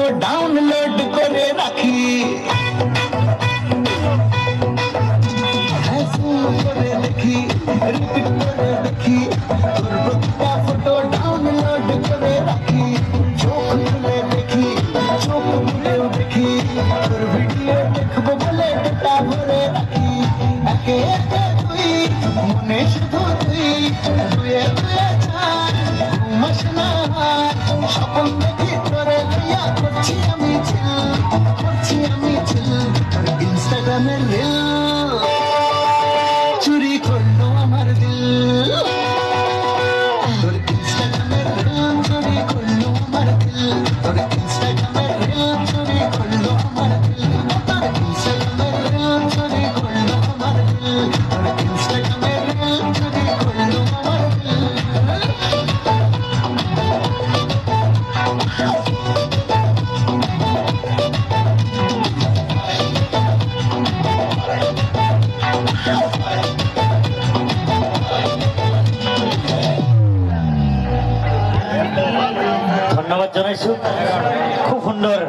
Photo download করে রাখি, করে দেখি, রিপিট করে দেখি, তোর প্রতিটা ফটো ডাউনলোড করে রাখি, চোখ খুলে দেখি, চোখ খুলেও দেখি, তোর ভিডিও দেখবো বলে ডেটা ভরে রাখি। একে একে তুই মনে শুধু তুই, দুয়ে দুয়ে চার ঘুমাস না, স্বপ্ন দেখি তোরে লইয়া করছি আমি চিল, করছি আমি চিল, তোর ইনস্টাগ্রামের রিল চুরি করলো আমার দিল, তোর ইনস্টাগ্রামের রিল চুরি করলো আমার দিল, তোর ইনস্টাগ্রামের রিল চুরি করলো আমার দিল, তোর ইনস্টাগ্রামের রিল চুরি করলো আমার দিল, তোর ইনস্টাগ্রামের রিল চুরি করলো আমার দিল। ধন্যবাদ জানাইছো, খুব সুন্দর।